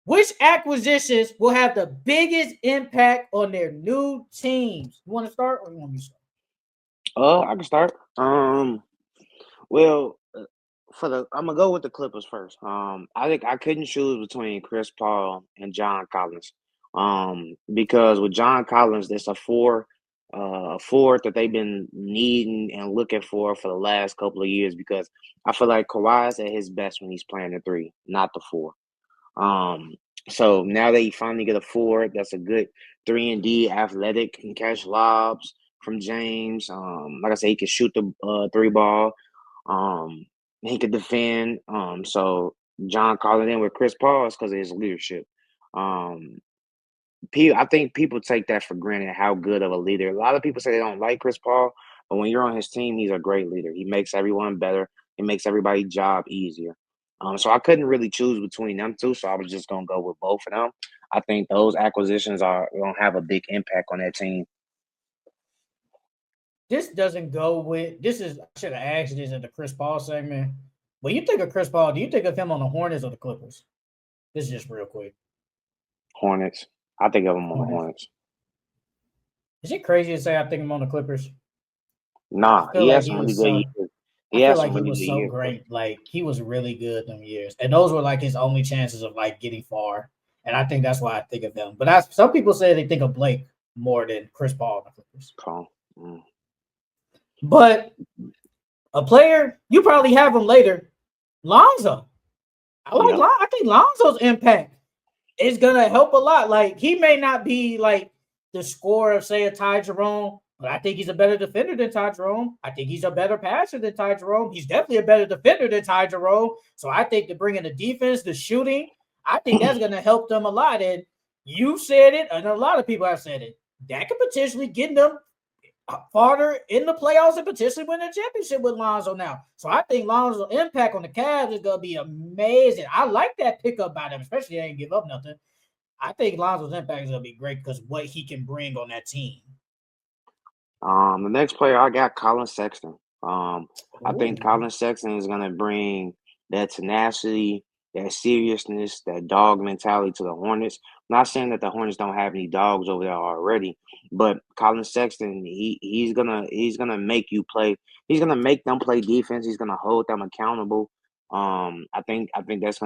Which acquisitions will have the biggest impact on their new teams? You want to start or you want me to start? I can start. Well, I'm gonna go with the Clippers first. I think I couldn't choose between Chris Paul and John Collins. Because with John Collins, there's a forward that they've been needing and looking for the last couple of years. Because I feel like Kawhi's at his best when he's playing the three, not the four. Um, so now they finally get a forward that's a good 3 and D athletic, can catch lobs from James. Like I said, he can shoot the three ball. Um, he could defend. So John calling in with Chris Paul is because of his leadership. Um, I think people take that for granted how good of a leader. A lot of people say they don't like Chris Paul, but when you're on his team, he's a great leader. He makes everyone better. He makes everybody's job easier. So I couldn't really choose between them two, so I was just gonna go with both of them. I think those acquisitions are gonna have a big impact on that team. This doesn't go with this is I should have asked this in the Chris Paul segment. When you think of Chris Paul, do you think of him on the Hornets or the Clippers? This is just real quick. Hornets. I think of them on the Hornets. Hornets. Is it crazy to say I think him on the Clippers? Nah, I feel he like has he some really was good so years. I He feel has like some he really was good so years, but great. Like he was really good them years. And those were like his only chances of like getting far. And I think that's why I think of them. But some people say they think of Blake more than Chris Paul and the Clippers. Paul. Mm. But a player, you probably have him later. Lonzo. Yep. I think Lonzo's impact is gonna help a lot. Like he may not be like the scorer of say a Ty Jerome, but I think he's a better defender than Ty Jerome. I think he's a better passer than Ty Jerome. He's definitely a better defender than Ty Jerome. So I think to bring in the defense, the shooting, I think that's gonna help them a lot. And you said it, and a lot of people have said it. That could potentially get them farther in the playoffs and potentially win a championship with Lonzo now. So I think Lonzo's impact on the Cavs is going to be amazing. I like that pickup by them, especially they didn't give up nothing. I think Lonzo's impact is going to be great because what he can bring on that team. The next player I got Colin Sexton. I think Ooh. Colin Sexton is gonna bring that tenacity, that seriousness, that dog mentality to the Hornets. Not saying that the Hornets don't have any dogs over there already, but Colin Sexton, he's gonna make you play. He's gonna make them play defense. He's gonna hold them accountable. I think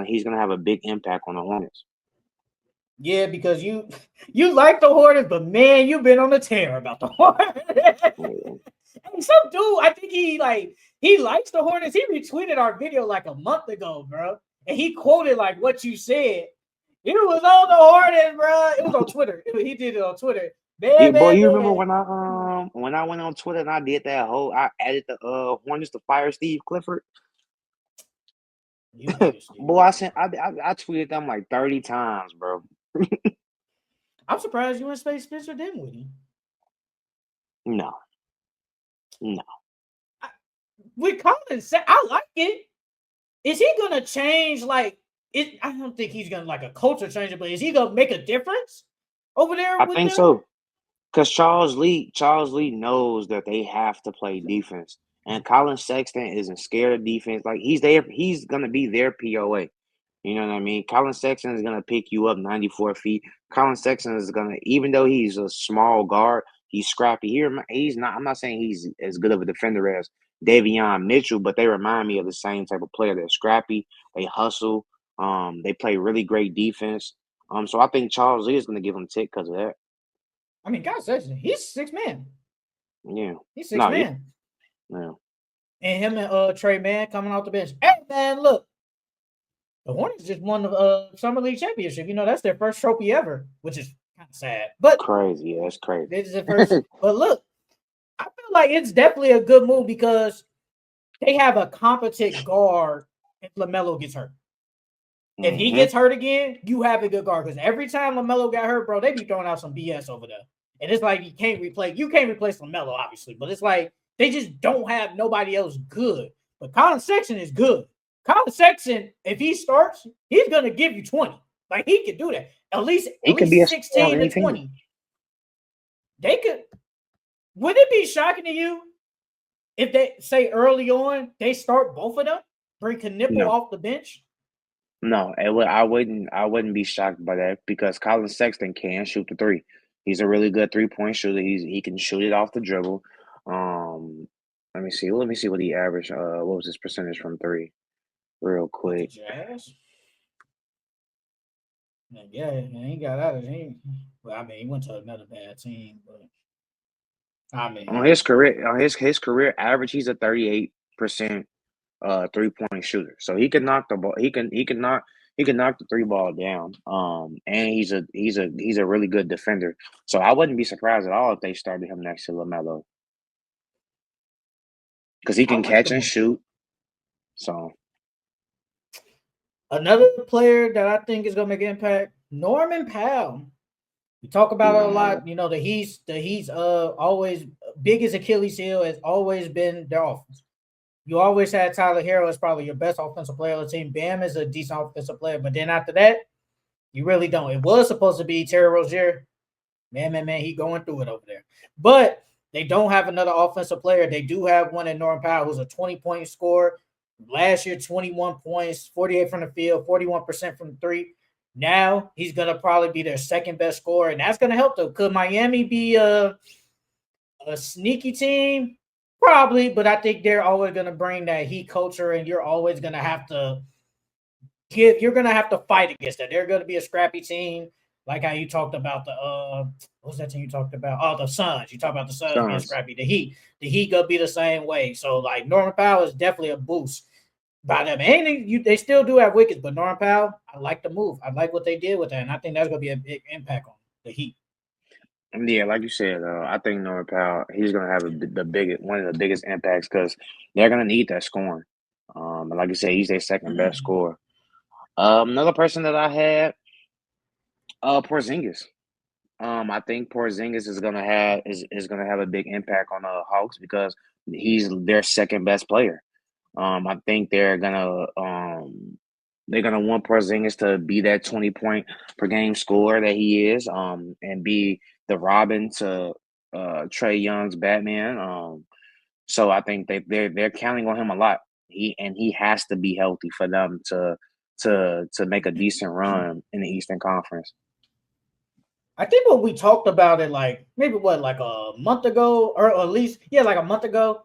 he's gonna have a big impact on the Hornets. Yeah, because you like the Hornets, but man, you've been on the tear about the Hornets. Yeah. And some dude, I think he likes the Hornets. He retweeted our video like a month ago, bro, and he quoted like what you said. It was on the Hornets, bro. It was on Twitter. He did it on Twitter. Yeah, Man, boy, man, you remember man. when I went on Twitter and I did that whole I added the Hornets to fire Steve Clifford. You hated Steve Boy, Clifford. I tweeted them like 30 times, bro. I'm surprised you and Space Spencer didn't with him. No, no. With Collins, I like it. Is he gonna change? Like, I don't think he's gonna like a culture changer, but is he gonna make a difference over there I with think them? so. Because Charles Lee knows that they have to play defense. And Colin Sexton isn't scared of defense. Like he's gonna be their POA. You know what I mean? Colin Sexton is gonna pick you up 94 feet. Colin Sexton is gonna, even though he's a small guard, he's scrappy. He's not. I'm not saying he's as good of a defender as Davion Mitchell, but they remind me of the same type of player. They're scrappy. They hustle. They play really great defense. So I think Charles Lee is gonna give him tick because of that. I mean, God says he's 6 man. Yeah. He's six No. Yeah. man, Yeah. and him and Trey Man coming off the bench. Hey man, look, the Hornets just won the Summer League championship. You know that's their first trophy ever, which is kind of sad. But Crazy. Yeah, that's crazy. this is the first. But look, I feel like it's definitely a good move because they have a competent guard if LaMelo gets hurt. If he Mm-hmm. gets hurt again, you have a good guard. Because every time LaMelo got hurt, bro, they be throwing out some BS over there. And it's like you can't replace LaMelo, obviously, but it's like they just don't have nobody else good. But Colin Sexton is good. Colin Sexton, if he starts, he's gonna give you 20. Like he could do that. At least He could be a star on 16 to any team. 20. They could. Would it be shocking to you if they say early on they start both of them, bring Knipple No. off the bench? No, I wouldn't be shocked by that because Colin Sexton can shoot the three. He's a really good 3-point shooter. He can shoot it off the dribble. Um, let me see. Let me see what he averaged. What was his percentage from three? Real With the quick. Jazz. Yeah, he got out of he. Well, I mean, he went to another bad team, but I On mean, his career, his career average, he's a 38% 3-point shooter. So he can knock the ball. He can knock the three ball down. And he's a really good defender. So I wouldn't be surprised at all if they started him next to LaMelo because he I can like the catch and move. shoot. So Another player that I think is going to make an impact, Norman Powell. We talk about it a lot. You know, he's always biggest Achilles heel has always been their offense. You always had Tyler Hero as probably your best offensive player on the team. Bam is a decent offensive player, but then after that, you really don't. It was supposed to be Terry Rozier. Man, he going through it over there. But they don't have another offensive player. They do have one in Norman Powell who's a 20-point scorer. Last year, 21 points, 48 from the field, 41% from three. Now he's gonna probably be their second best scorer, and that's gonna help them. Could Miami be a sneaky team? Probably, but I think they're always gonna bring that heat culture, and you're always gonna have to you're gonna have to fight against that. They're gonna be a scrappy team, like how you talked about the what was that team you talked about? Oh, the Suns. You talked about the Suns being Suns. scrappy. The Heat gonna be the same way. So like Norman Powell is definitely a boost by them. And they still do have wickets, but Norman Powell, I like the move. I like what they did with that, and I think that's gonna be a big impact on the Heat. And yeah, like you said, I think Norman Powell, he's gonna have the biggest one of the biggest impacts because they're gonna need that scoring. And like you said, he's their second best scorer. Another person that I had, Porzingis. I think Porzingis is gonna have a big impact on the Hawks because he's their second best player. I think they're gonna want Porzingis to be that 20-point per game scorer that he is, and be the Robin to Trey Young's Batman. So I think they're counting on him a lot. He has to be healthy for them to make a decent run in the Eastern Conference. I think when we talked about it, like maybe like a month ago, or at least like a month ago.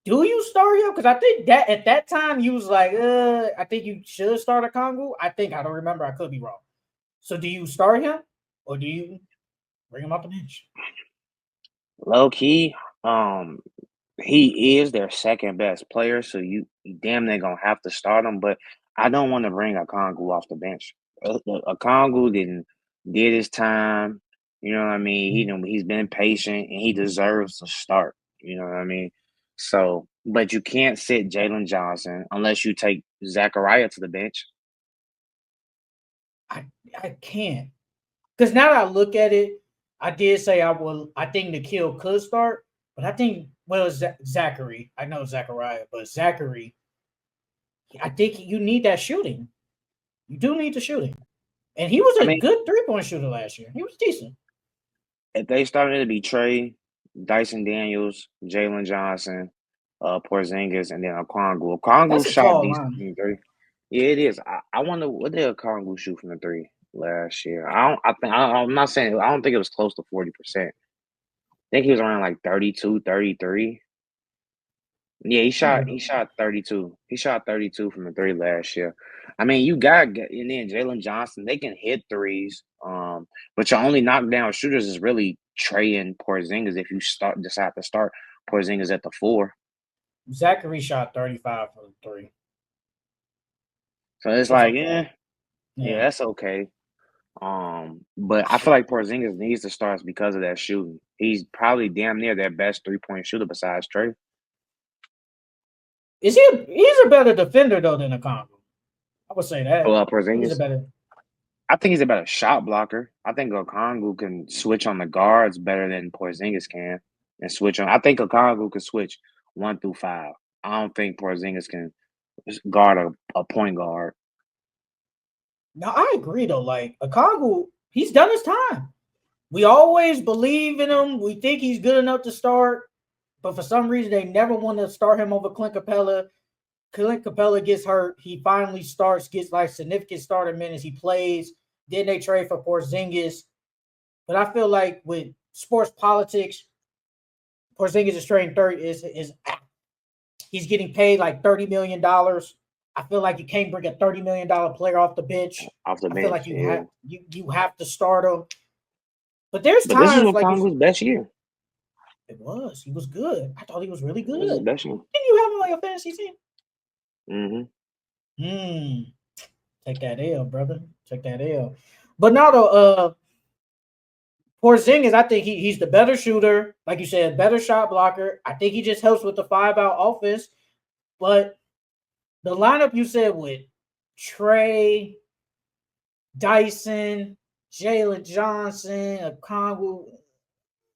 Do you start him? Because I think that at that time you was like, I think you should start a Kongu. I don't remember. I could be wrong. So do you start him or do you bring him off the bench? Low key, he is their second best player, so you damn near gonna have to start him. But I don't want to bring a Kongu off the bench. A Kongu did his time. You know what I mean? He's been patient and he deserves to start. You know what I mean? So, but you can't sit Jalen Johnson unless you take Zachariah to the bench. I can't. Because now that I look at it, I did say I will. I think Nikhil could start, but I think Zachary. I know Zachariah, but Zachary. I think you need that shooting. You do need the shooting, and he was I a mean, good 3-point shooter last year. He was decent. if they started to be Trey, Dyson Daniels, Jalen Johnson, Porzingis, and then Okongwu. Okongwu That's a shot tall decent line. from the three. Yeah, it is. I wonder what did Okongwu shoot from the three last year. I don't. I think I'm not saying. I don't think it was close to 40%. I think he was around like 32, 33. Yeah, he shot 32. He shot 32 from the three last year. I mean, you got and then Jalen Johnson, they can hit threes. But your only knockdown shooters is really Trey and Porzingis if you decide to start Porzingis at the four. Zachary shot 35 for the three. So it's It's like, okay. yeah, Yeah. that's okay. But I feel like Porzingis needs to start because of that shooting. He's probably damn near their best 3-point shooter besides Trey. He's a better defender though than a Congo. I would say that. I think he's a Porzingis. better. I think he's a better shot blocker. I think Okongwu can switch on the guards better than Porzingis can, and switch on. I think Okongwu can switch 1 through 5. I don't think Porzingis can guard a point guard. No, I agree though. Like Okongwu, he's done his time. We always believe in him. We think he's good enough to start, but for some reason they never want to start him over Clint Capella. Clint Capella gets hurt. He finally gets like significant starter minutes. He plays. Then they trade for Porzingis. But I feel like with sports politics, Porzingis is trading 30 is he's getting paid like $30 million. I feel like you can't bring a $30 million player off the bench. Off the I feel like bench. Yeah. you have to start him. But there's But this is times what like probably his best year. he was good. I thought he was really This is his good. best year. Didn't you have him on your fantasy team? Mm-hmm. Take that L, brother. Take that L. But now though, Porzingis, I think he's the better shooter, like you said, better shot blocker. I think he just helps with the 5-out offense. But the lineup you said with Trey, Dyson, Jalen Johnson, Okongwu,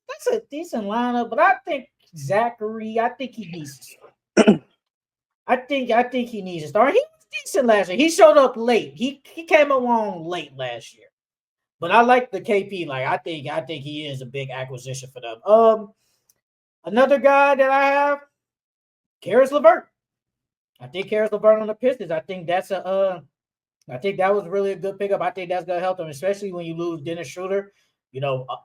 that's a decent lineup. But I think Zachary, I think he needs to start. I think he needs to start. He was decent last year. He showed up late. He came along late last year. But I like the KP. Like I think he is a big acquisition for them. Another guy that I have, Karis LeVert. I think Karis LeVert on the Pistons. I think I think that was really a good pickup. I think that's gonna help them, especially when you lose Dennis Schroeder.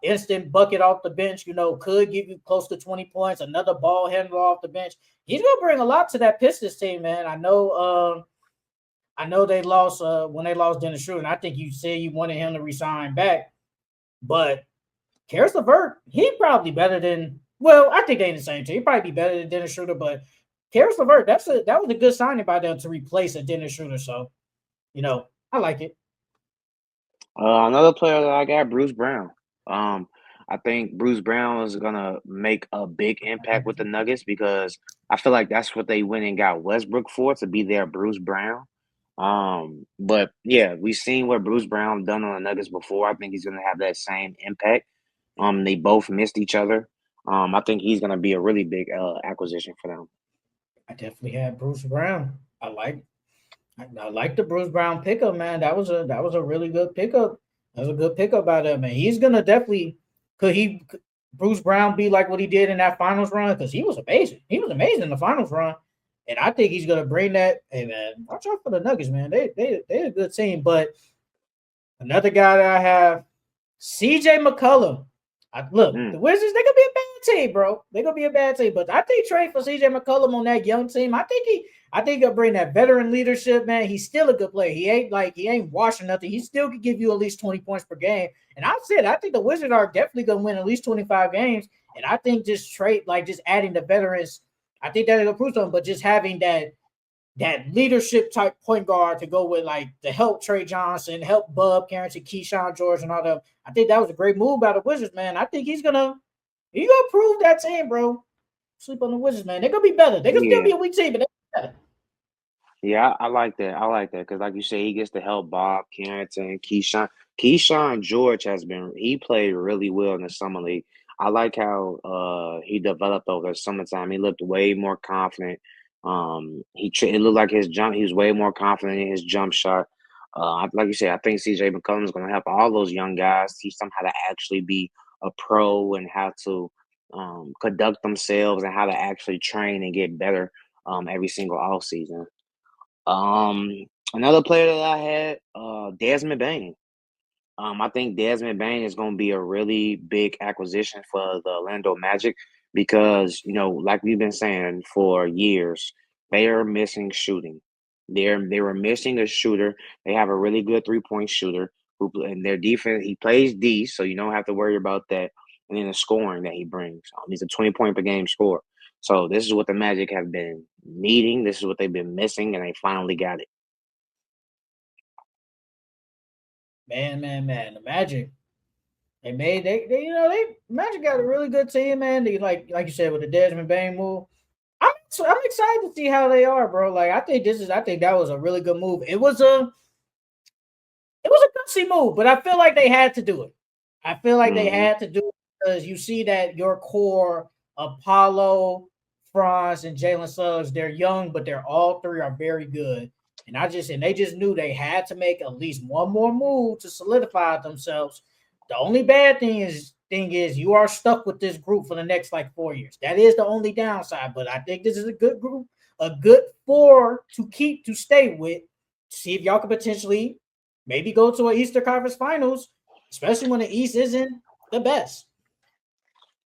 Instant bucket off the bench. Could give you close to 20 points. Another ball handler off the bench. He's gonna bring a lot to that Pistons team, man. I know they lost when they lost Dennis Schroeder, and I think you said you wanted him to resign back. But Karis LeVert, he probably better than. Well, I think they in the same team. He'd probably be better than Dennis Schroeder, but Karis LeVert, that was a good signing by them to replace a Dennis Schroeder. So, I like it. Another player that I got, Bruce Brown. I think Bruce Brown is gonna make a big impact with the Nuggets because I feel like that's what they went and got Westbrook for, to be their Bruce Brown. But yeah, we've seen what Bruce Brown done on the Nuggets before. I think he's gonna have that same impact. They both missed each other. I think he's gonna be a really big acquisition for them. I definitely had Bruce Brown. I like the Bruce Brown pickup, man. That was a really good pickup. That was a good pickup by that man. He's gonna definitely could Bruce Brown be like what he did in that finals run? Because he was amazing. He was amazing in the finals run. And I think he's gonna bring that. Hey man, watch out for the Nuggets, man. They're a good team. But another guy that I have, CJ McCollum. Look, the Wizards, they're gonna be a bad team, bro. They're gonna be a bad team. But I think trade for CJ McCollum on that young team. I think he'll bring that veteran leadership, man. He's still a good player. He ain't washing nothing. He still could give you at least 20 points per game. And I think the Wizards are definitely gonna win at least 25 games. And I think just adding the veterans, I think that'll improve them. But just having that leadership type point guard to go with, like, to help Trey Johnson, help Bub Carrington, Keyshawn George, and all that. I think that was a great move by the Wizards, man. I think he's gonna prove that team, bro. Sleep on the Wizards, man. They're gonna be better. They can still be a weak team, but they're better. Yeah, I like that. I like that because, like you say, he gets to help Bob Carrington, Keyshawn. Keyshawn George he played really well in the summer league. I like how he developed over the summertime. He looked way more confident. It looked like his jump. He was way more confident in his jump shot. Like you said, I think CJ McCollum is going to help all those young guys teach them how to actually be a pro and how to conduct themselves and how to actually train and get better every single off season. Another player that I had, Desmond Bain. I think Desmond Bain is going to be a really big acquisition for the Orlando Magic because, like we've been saying for years, they are missing shooting. They were missing a shooter. They have a really good 3-point shooter and their defense. He plays D, so you don't have to worry about that. And then the scoring that he brings. He's a 20-point per game scorer. So this is what the Magic have been needing. This is what they've been missing, and they finally got it. Man. The Magic. They Magic got a really good team, man. They like you said with the Desmond Bain move. I'm excited to see how they are, bro. Like I think that was a really good move. It was a gutsy move, but I feel like they had to do it. I feel like they had to do it because you see that your core, Apollo, Franz, and Jalen Suggs, they're young, but all three are very good. And they just knew they had to make at least one more move to solidify themselves. The only bad thing is you are stuck with this group for the next 4 years. That is the only downside. But I think this is a good group, a good 4 to keep to stay with. See if y'all could potentially maybe go to an Eastern Conference Finals, especially when the East isn't the best.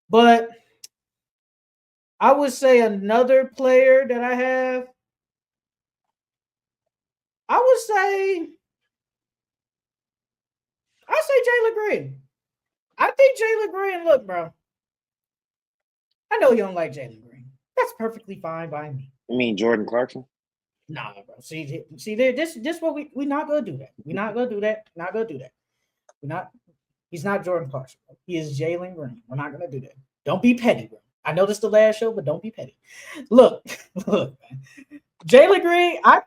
But I would say another player that I have, I say Jalen Green. I think Jalen Green, look, bro. I know you don't like Jalen Green. That's perfectly fine by me. You mean Jordan Clarkson? Nah, bro. See, there. This what we not gonna do that. We not gonna do that. Not gonna do that. We're not. He's not Jordan Clarkson. Bro. He is Jalen Green. We're not gonna do that. Don't be petty, bro. I know this is the last show, but don't be petty. Look, look, man. Jalen Green. I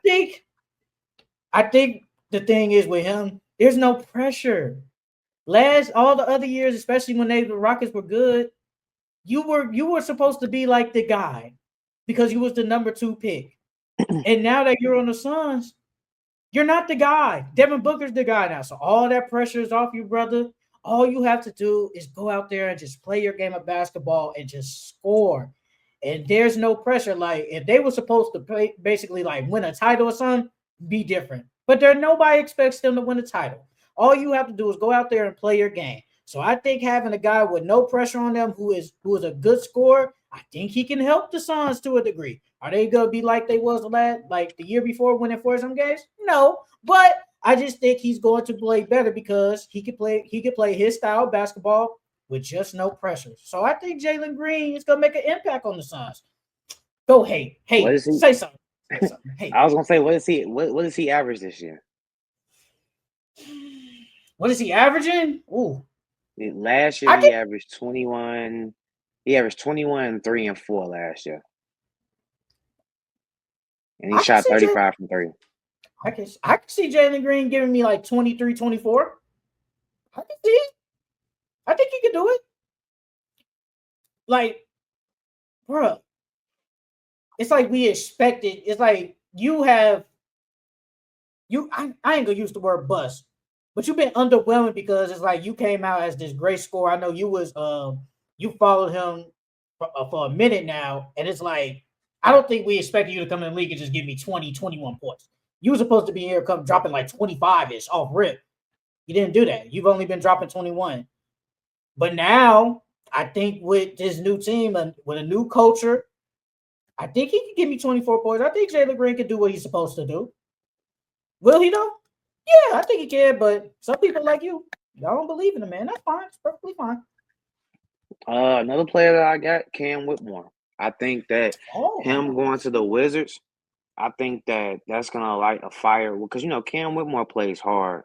think the thing is with him, there's no pressure. All the other years, especially when the Rockets were good, you were supposed to be like the guy because you was the number 2 pick. And now that you're on the Suns, you're not the guy. Devin Booker's the guy now. So all that pressure is off you, brother. All you have to do is go out there and just play your game of basketball and just score. And there's no pressure. Like if they were supposed to play, basically like win a title or something, be different. But nobody expects them to win a title. All you have to do is go out there and play your game. So I think having a guy with no pressure on them who is a good scorer, I think he can help the Suns to a degree. Are they gonna be like they was the year before winning 4 some games? No, but I just think he's going to play better because he could play his style of basketball with just no pressure. So I think Jalen Green is gonna make an impact on the Suns. Go hate. Hey, say something. Hey. I was gonna say, what does he average this year? What is he averaging? Ooh. Last year he averaged 21. He averaged 21, 3, and 4 last year. And he shot 35 from 3. I can see Jalen Green giving me like 23, 24. I can see it. I think he can do it. Like, bro, it's like we expected. It's like I ain't gonna use the word bust, but you've been underwhelming because it's like you came out as this great scorer. I know you was you followed him for a minute now, and it's like I don't think we expected you to come in the league and just give me 20, 21 points. You were supposed to be here dropping like 25-ish off rip. You didn't do that. You've only been dropping 21. But now, I think with this new team and with a new culture, I think he can give me 24 points. I think Jalen Green can do what he's supposed to do. Will he though? Yeah, I think he can, but some people like y'all don't believe in him, man. That's fine. It's perfectly fine. Another player that I got, Cam Whitmore. I think that him going to the Wizards, I think that that's gonna light a fire because Cam Whitmore plays hard.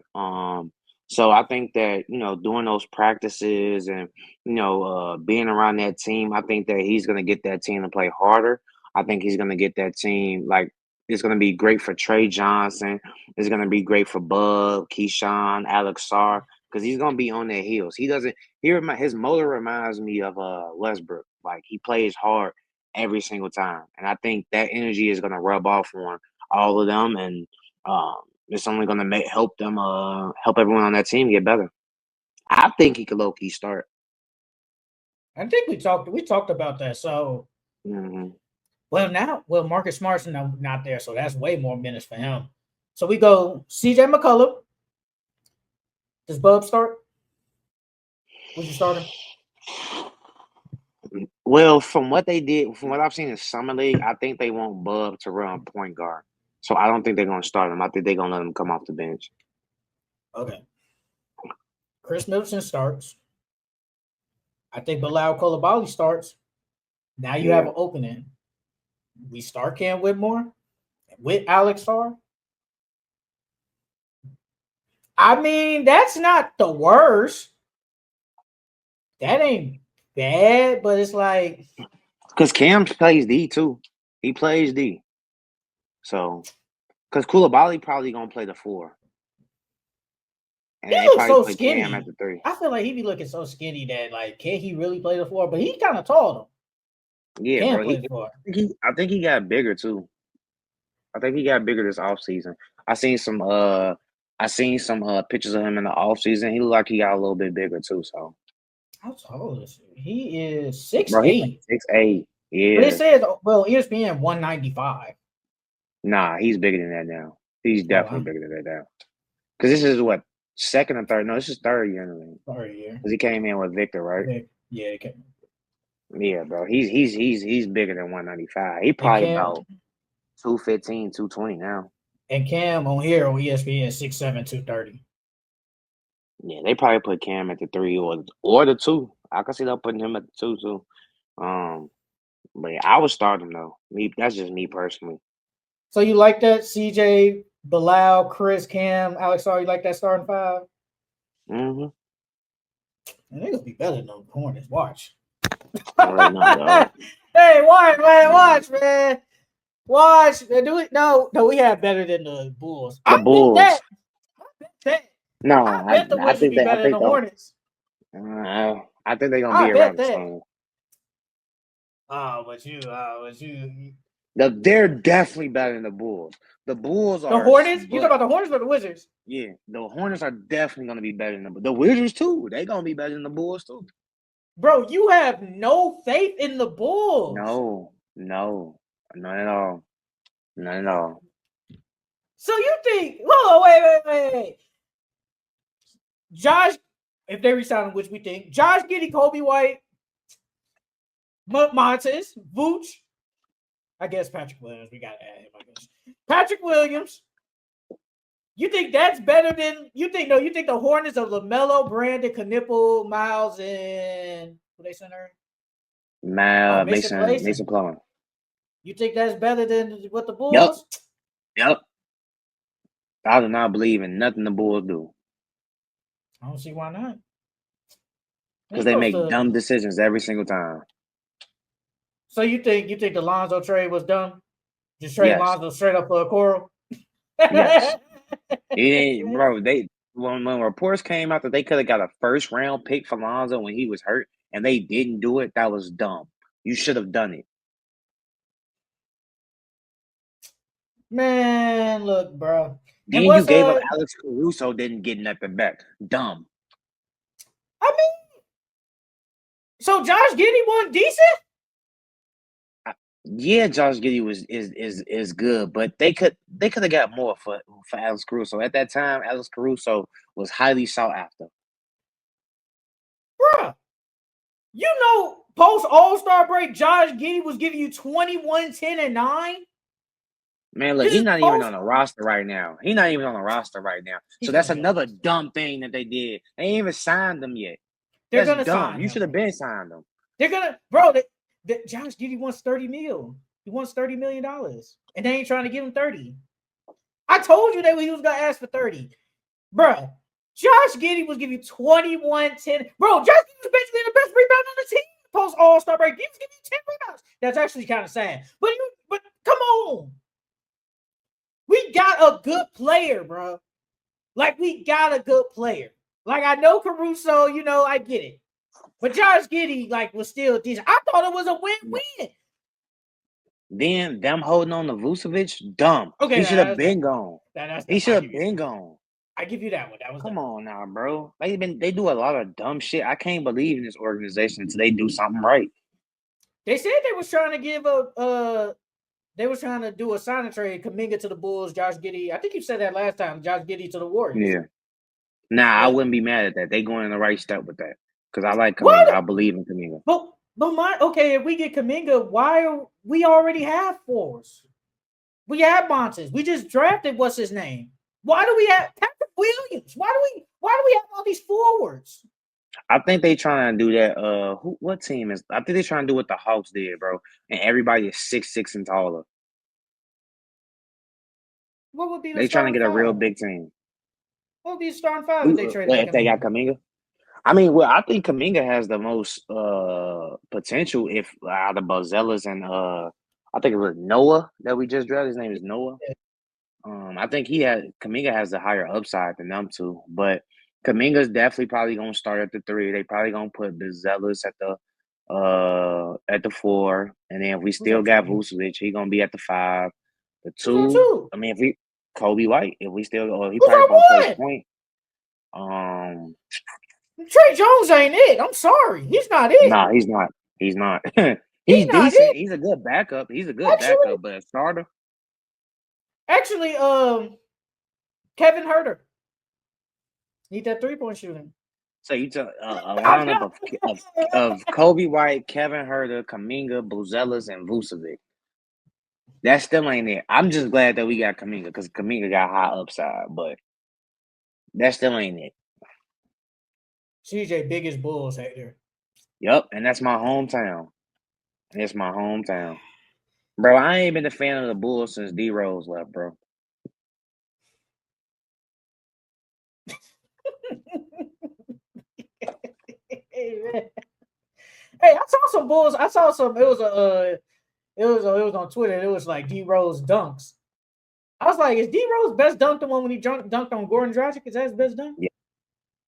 So I think that doing those practices and being around that team, I think that he's gonna get that team to play harder. I think he's gonna get that team it's gonna be great for Trey Johnson. It's gonna be great for Bub, Keyshawn, Alex Sarr because he's gonna be on their heels. His motor reminds me of Westbrook. Like he plays hard every single time. And I think that energy is going to rub off on all of them, and it's only going to help everyone on that team get better. I think he could low-key start. I think we talked about that. So, Marcus Smart's not there, so that's way more minutes for him. So we go CJ McCollum. Does Bub start? Would you start him? Well, from what I've seen in Summer League, I think they want Bub to run point guard. So I don't think they're going to start him. I think they're going to let him come off the bench. Okay. Chris Middleton starts. I think Bilal Coulibaly starts. Now you have an opening. We start Cam Whitmore with Alex Sarr. I mean, that's not the worst. That ain't bad, but it's like because Cam plays D too. He plays D. So, because Coulibaly probably gonna play the 4. And he looks so skinny. Cam at the 3. I feel like he be looking so skinny that can he really play the 4? But he kind of tall though. Yeah, bro. I think he got bigger too. I think he got bigger this offseason. I seen some pictures of him in the offseason. He looked like he got a little bit bigger too. So how tall is he? He is 6'8". 6'8". Yeah. But it says ESPN 195. Nah, he's bigger than that now. He's Oh, definitely bigger than that now. Because this is what, second or third? No, this is third year in the league. sorry, yeah. Because he came in with Victor, right? Yeah, okay. Yeah, bro. He's bigger than 195. He And probably Cam about 215, 220 now. and Cam on here on ESPN 6'7", 230. Yeah, they probably put Cam at the 3 or the 2. I can see them putting him at the 2 too. But yeah, I would start him though. That's just me personally. So you like that? CJ, Bilal, Chris, Cam, Alex R, you like that starting five? Mm-hmm. And they're gonna be better than the Hornets. Watch. Already know, dog. Hey, watch, man. Watch, man. Watch. Do we? No, we have better than the Bulls. The I bet Bulls. that. I bet that. No, I bet the I Wizards think be they I better than think the the Hornets. I think they're gonna I be bet around the that. same. But you. They're definitely better than the Bulls. The Bulls The are, Hornets? You talking but about the Hornets or the Wizards? yeah, the Hornets are definitely gonna be better than the Wizards too. They're gonna be better than the Bulls too. Bro, you have no faith in the Bulls. No, not at all. Not at all. So you think? Whoa, wait. Josh, if they resign, which we think, Josh Giddey, Kobe White, Montes, Vooch. I guess Patrick Williams. We got to add him. I guess Patrick Williams. You think that's better than you think? No, you think the Hornets of LaMelo, Brandon, Knipple, Miles, and who they center? Mason Plumlee. You think that's better than what the Bulls? Yep. I do not believe in nothing the Bulls do. I don't see why not. Because they make dumb decisions every single time. So you think the Lonzo trade was dumb? Just trade Lonzo straight up for a Coral? Yes. Bro, when reports came out that they could have got a first round pick for Lonzo when he was hurt and they didn't do it, that was dumb. You should have done it. Man, look, bro. Then you gave up Alex Caruso, didn't get nothing back. Dumb. I mean, so Josh Giddey wasn't decent? Yeah, Josh Giddey is good, but they could have got more for Alex Caruso. At that time, Alex Caruso was highly sought after. Bruh, you know, post All-Star break, Josh Giddey was giving you 21, 10, and 9. Man, look, he's not even on the roster right now. So that's another dumb thing that they did. They ain't even signed them yet. They're gonna sign him. You should have been signed them. They're gonna, bro. Josh Giddey wants $30 million. He wants $30 million, and they ain't trying to give him 30. I told you that he was gonna ask for 30, bro. Josh Giddey was giving you 21, 10. Bro, Josh Giddey was basically the best rebound on the team post All-Star break. He was giving you 10 rebounds. That's actually kind of sad. But come on. We got a good player, bro. Like, we got a good player. Like, I know Caruso, I get it. But Josh Giddey, was still decent. I thought it was a win-win. Then them holding on to Vucevic, dumb. Okay, he should have been gone. He should have been gone. I give you that one. Come on now, bro. They do a lot of dumb shit. I can't believe in this organization until they do something right. They said they was trying to give they was trying to do a sign trade, Kuminga to the Bulls, Josh Giddey. I think you said that last time, Josh Giddey to the Warriors. Yeah. Nah, I wouldn't be mad at that. They going in the right step with that. Because I like Kuminga. I believe in Kuminga. But if we get Kuminga, we already have forwards. We have Montes. We just drafted what's his name. Why do we have Patrick Williams? Why do we have all these forwards? I think they trying to do that. What team is? I think they trying to do what the Hawks did, bro. And everybody is 6'6" and taller. What would be they trying to get a real big team? What would be the starting five if they traded? If they got Kuminga? I mean, well, I think Kuminga has the most potential if out of Bozellas and I think it was Noah that we just drafted. His name is Noah. Yeah. I think Kuminga has the higher upside than them two, but Kuminga's definitely probably gonna start at the 3. They probably gonna put Bozellas at the 4, and then if we still got Vucevic, he gonna be at the 5. The 2, I mean, if we Kobe White, if we still, he probably gonna play point. Trey Jones ain't it. I'm sorry, he's not it. Nah, he's not. He's not. He's decent. He's a good backup. But a starter. Actually, Kevin Herter. Need that 3-point shooting. So you took a lineup of Kobe White, Kevin Herter, Kuminga, Buzelis, and Vucevic. That still ain't it. I'm just glad that we got Kuminga because Kuminga got high upside, but that still ain't it. CJ, biggest Bulls hater. Yep, and that's my hometown. It's my hometown. Bro, I ain't been a fan of the Bulls since D Rose left, bro. Hey, I saw some Bulls. I saw some. It was on Twitter. It was like D Rose dunks. I was like, is D Rose best dunk the one when he dunked on Gordon Dragic? Is that his best dunk?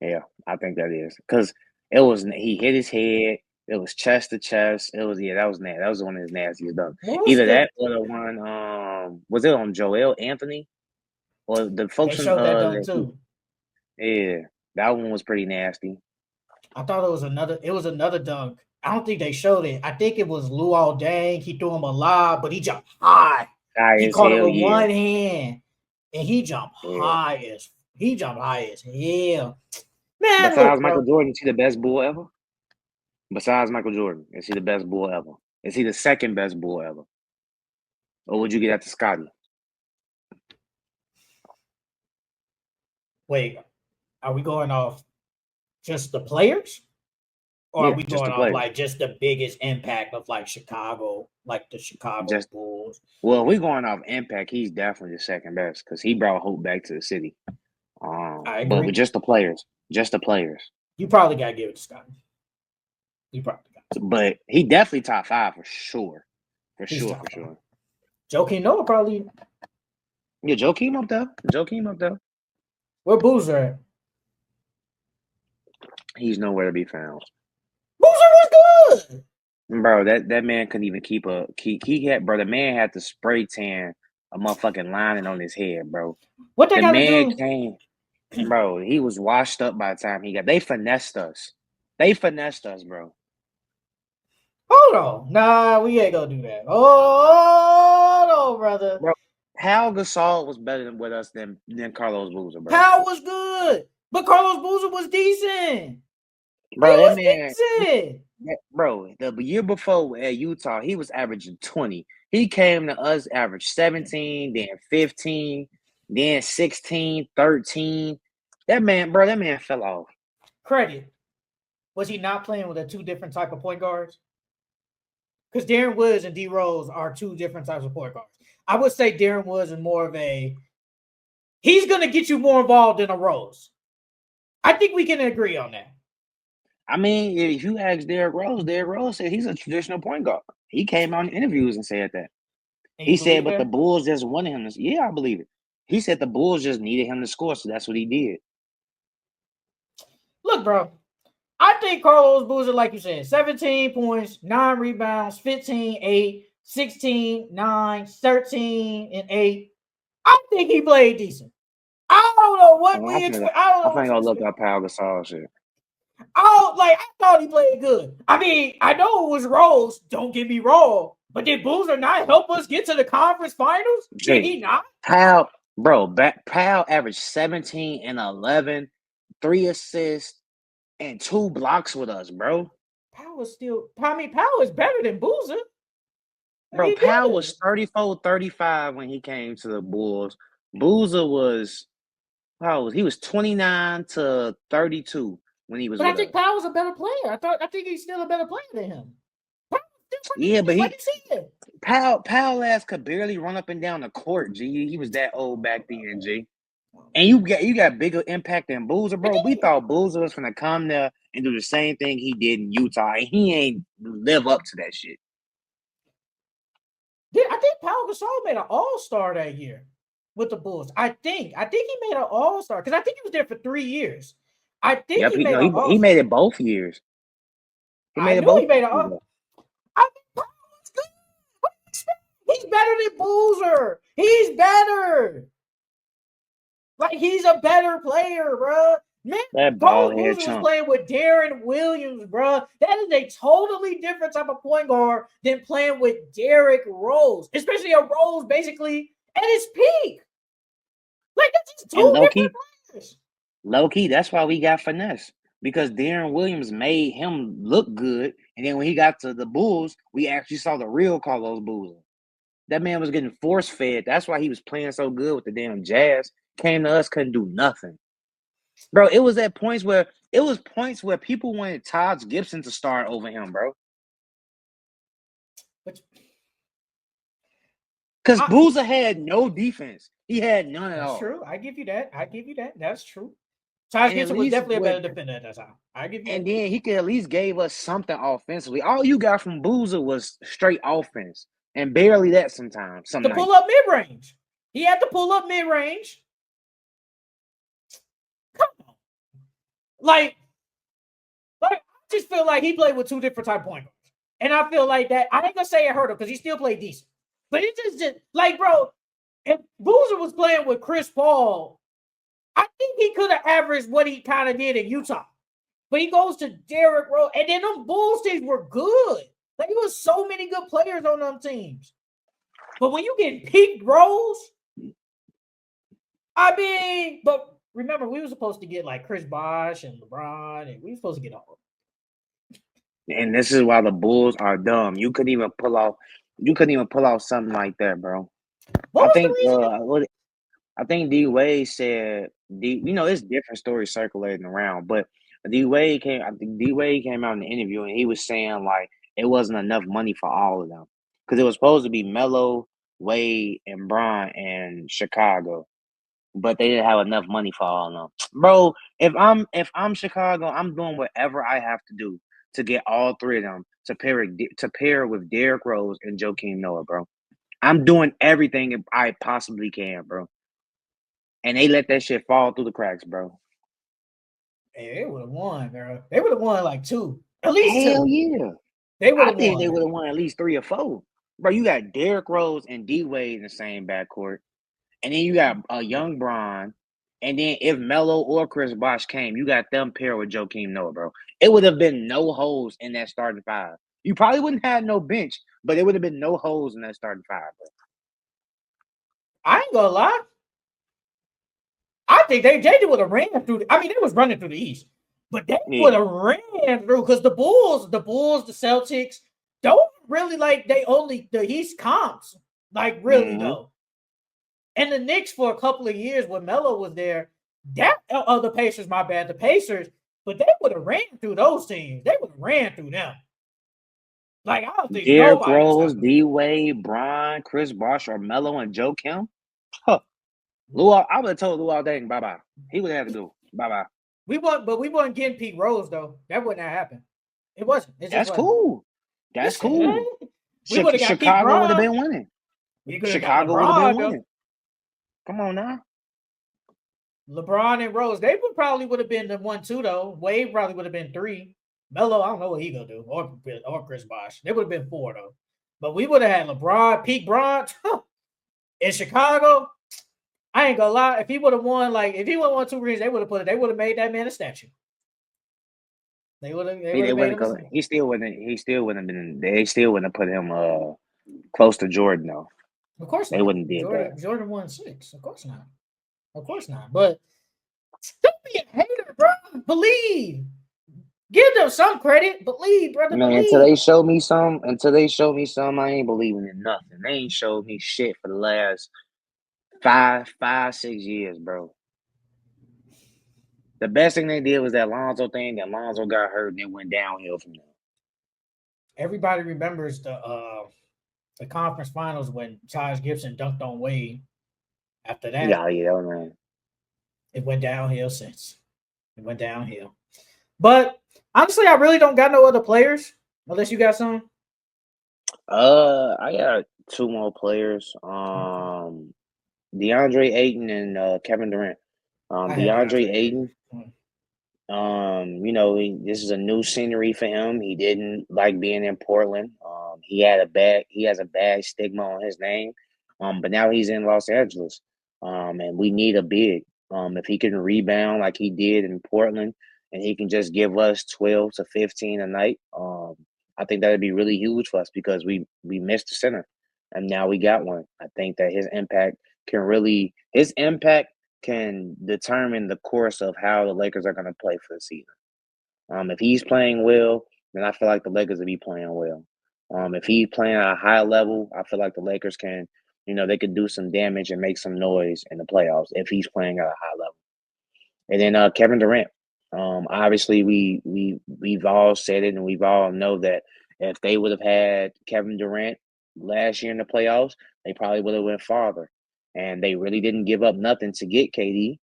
Yeah, I think that is because he hit his head. It was chest to chest. It was that was nasty. That was one of his nastiest dunks. Either that or the one was it on Joel Anthony or the folks they showed that dunk too. Yeah, that one was pretty nasty. I thought it was another dunk. I don't think they showed it. I think it was Luol Deng. He threw him a lob, but he jumped high. He caught it with one hand, and he jumped high as hell. Man, besides Michael Jordan, is he the best Bull ever? Besides Michael Jordan, is he the best Bull ever? Is he the second best Bull ever? Or would you get that to Scotty? Wait, are we going off just the players? Or are we going off like just the biggest impact of like Chicago, like the Chicago Bulls? Well, we're going off impact. He's definitely the second best because he brought hope back to the city. I agree. But with just the players. You probably got to give it to Scotty. You probably got to. But he definitely top 5 for sure. For sure. Joakim Noah probably. Yeah, Joakim up there. Where Boozer at? He's nowhere to be found. Boozer was good. Bro, that man couldn't even keep the man had to spray tan a motherfucking lining on his head, bro. What they gotta do? Came, bro, he was washed up by the time they finessed us. Bro. Hold on. Nah, we ain't gonna do that. Oh, no, brother. Bro, Pau Gasol was better with us than Carlos Boozer, bro. Pau was good, but Carlos Boozer was decent. Bro, that man, decent. Bro, the year before at Utah, he was averaging 20. He came to us average 17, then 15, then 16, 13. That man fell off. Credit. Was he not playing with 2 different type of point guards? Because Darren Woods and D Rose are 2 different types of point guards. I would say Darren Woods is more of he's going to get you more involved than a Rose. I think we can agree on that. I mean, if you ask Derrick Rose said he's a traditional point guard. He came on interviews and said that. He said, but the Bulls just wanted him to. Yeah, I believe it. He said the Bulls just needed him to score, so that's what he did. Look, bro, I think Carlos Boozer, like you said, 17 points, 9 rebounds, 15, 8, 16, 9, 13, and 8. I think he played decent. I don't know what we expect. I think I'll look up Pau Gasol shit. I thought he played good. I mean, I know it was Rose. Don't get me wrong. But did Boozer not help us get to the conference finals? Did he not? Pau averaged 17 and 11, 3 assists, and 2 blocks with us, bro. Pau is better than Boozer. Bro, Pau was 34-35 when he came to the Bulls. Boozer was 29 to 32 when he was. But I think Pau was a better player. I think he's still a better player than him. Yeah, but Pau ass could barely run up and down the court, G. He was that old back then, G. And you got bigger impact than Boozer, bro. We thought Boozer was gonna come there and do the same thing he did in Utah, and he ain't live up to that shit. I think Pau Gasol made an All-Star that year with the Bulls. I think he made an All-Star because I think he was there for 3 years. I think he made it both years. He made an All-Star. I think Pau was good. He's better than Boozer. He's better. Like, he's a better player, bro. Man, Carlos Boozer was playing with Darren Williams, bro. That is a totally different type of point guard than playing with Derrick Rose. Especially a Rose basically at his peak. Like that's just And two different players. low key, that's why we got finesse. Because Darren Williams made him look good. And then when he got to the Bulls, we actually saw the real Carlos Boozer. That man was getting force fed. That's why he was playing so good with the damn Jazz. Came to us, couldn't do nothing. Bro, it was points where people wanted Todd Gibson to start over him, bro. Because Boozer had no defense. He had none at all. That's true. I give you that. That's true. Todd Gibson was definitely a better defender at that time. I give you and that. then he could at least gave us something offensively. All you got from Boozer was straight offense. And barely that sometimes. To pull up mid-range. He had to pull up mid-range. Come on. Like, I just feel like he played with two different type point guards. And I feel like that, I ain't gonna say it hurt him because he still played decent. But it just like, bro, if Boozer was playing with Chris Paul, I think he could have averaged what he kind of did in Utah. But he goes to Derrick Rose, and then them Bulls teams were good. Like, there was so many good players on them teams. But when you get peak Rose, I mean, but remember, we were supposed to get like Chris Bosh and LeBron, and we were supposed to get all. And this is why the Bulls are dumb. You couldn't even pull off something like that, bro. I think D Wade said it's different stories circulating around, but D Wade came out in the interview and he was saying like it wasn't enough money for all of them because it was supposed to be Melo, Wade, and Bron in Chicago, but they didn't have enough money for all of them. Bro, if I'm Chicago, I'm doing whatever I have to do to get all three of them to pair with Derrick Rose and Joakim Noah, bro. I'm doing everything I possibly can, bro. And they let that shit fall through the cracks, bro. Hey, they would have won, bro. They would have won like two. At least Hell two. Yeah. They would have won. They would have won at least 3 or 4. Bro, you got Derrick Rose and D Wade in the same backcourt. And then you got a young Bron. And then if Melo or Chris Bosh came, you got them paired with Joakim Noah, bro. It would have been no holes in that starting five. You probably wouldn't have no bench, but it would have been no holes in that starting five, bro. I ain't gonna lie. I think they would have ran through. They was running through the East, but they would have ran through because the Bulls, the Celtics don't really like the East comps, like really though. And the Knicks for a couple of years when Melo was there, the Pacers, my bad, the Pacers, but they would have ran through those teams. They would have ran through them. Like I don't think Derrick Rose, D Wade, Bron, Chris Bosh, or Melo and Joakim. Huh. I would have told Luol Deng bye-bye. He would have to go bye-bye. We wasn't getting Pete Rose though. That wouldn't have happened. It wasn't. That's cool. That's cool. Chicago would have been winning. Chicago would have been winning. Come on now. LeBron and Rose, they would have been the 1-2 though. Wade probably would have been 3. Melo, I don't know what he gonna do, or Chris Bosh. They would have been 4 though. But we would have had LeBron, peak Bron in Chicago. I ain't gonna lie. If he would have won 2 rings, they would have made that man a statue. They would have. He still wouldn't have been. They still wouldn't have put him close to Jordan though. Of course not. They wouldn't do that. Jordan won 6. Of course not. Of course not. But don't be a hater, bro. Believe. Give them some credit. Believe, brother. Man, believe. until they show me some, I ain't believing in nothing. They ain't showed me shit for the last 6 years, bro. The best thing they did was that Lonzo thing. That Lonzo got hurt and it went downhill from there. Everybody remembers the conference finals when Taj Gibson dunked on Wade. After that, man. It went downhill since. It went downhill. But honestly, I really don't got no other players unless you got some. I got 2 more players. DeAndre Ayton and Kevin Durant. DeAndre Ayton. This is a new scenery for him. He didn't like being in Portland. He has a bad stigma on his name. But now he's in Los Angeles. And we need a big. If he can rebound like he did in Portland and he can just give us 12 to 15 a night, I think that'd be really huge for us because we missed the center. and now we got one. I think that his impact can determine the course of how the Lakers are going to play for the season. If he's playing well, then I feel like the Lakers will be playing well. If he's playing at a high level, I feel like the Lakers can, they could do some damage and make some noise in the playoffs if he's playing at a high level. And then Kevin Durant. Obviously, we've all said it, and we've all know that if they would have had Kevin Durant last year in the playoffs, they probably would have went farther. And they really didn't give up nothing to get KD.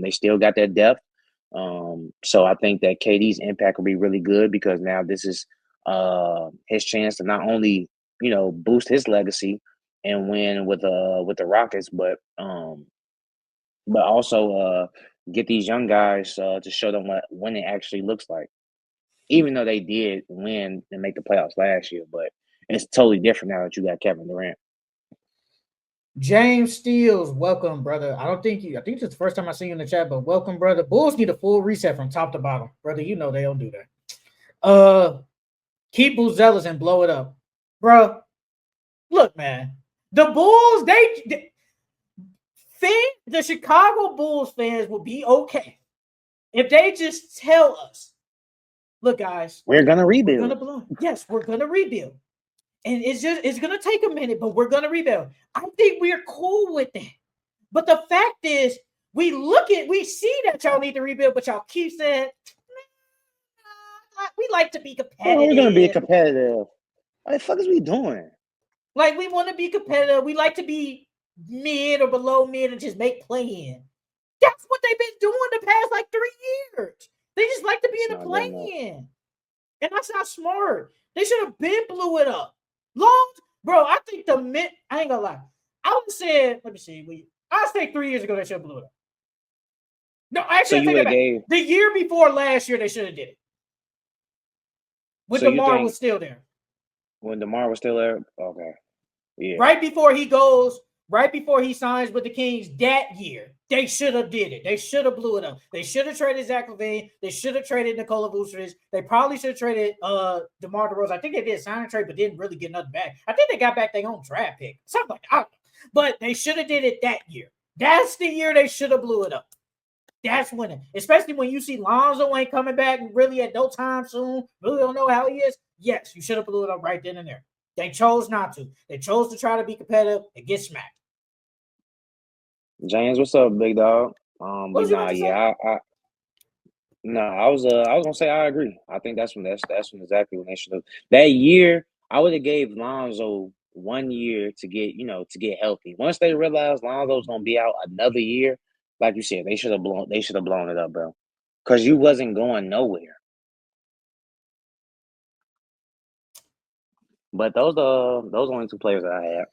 They still got that depth. So I think that KD's impact will be really good because now this is his chance to not only boost his legacy and win with the Rockets, but also get these young guys to show them what winning actually looks like. Even though they did win and make the playoffs last year, but it's totally different now that you got Kevin Durant. James Steele, welcome, brother. I think it's the first time I see you in the chat, but welcome, brother. Bulls need a full reset from top to bottom. Brother, they don't do that. Keep Bulls zealous and blow it up. Bro, look, man. The Bulls, the Chicago Bulls fans will be okay if they just tell us, look, guys, we're gonna rebuild. We're gonna rebuild. And it's gonna take a minute, but we're gonna rebuild. I think we're cool with that. But the fact is, we see that y'all need to rebuild, but y'all keep saying, we like to be competitive. We're gonna be competitive. What the fuck is we doing? Like, we want to be competitive. We like to be mid or below mid and just make play-in. That's what they've been doing the past 3 years. They just like to be in the play-in. And that's not smart. They should have been blew it up. Bro, I think I ain't gonna lie. I would have said, let me see. I say 3 years ago they should have blew it up. No, actually, the year before last year they should have did it. When DeMar was still there. When DeMar was still there? Okay. Yeah. Right before he signs with the Kings that year, they should have did it. They should have blew it up. They should have traded Zach LaVine. They should have traded Nikola Vucevic. They probably should have traded DeMar DeRozan. I think they did sign and trade, but didn't really get nothing back. I think they got back their own draft pick. Something like that. But they should have did it that year. That's the year they should have blew it up. That's winning. Especially when you see Lonzo ain't coming back really at no time soon. Really don't know how he is. Yes, you should have blew it up right then and there. They chose not to. They chose to try to be competitive and get smacked. James, what's up, big dog? I was gonna say I agree. I think that's exactly when they should have. That year, I would have gave Lonzo 1 year to get healthy. Once they realized Lonzo's gonna be out another year, like you said, they should have blown it up, bro. Because you wasn't going nowhere. But those are only two players that I had.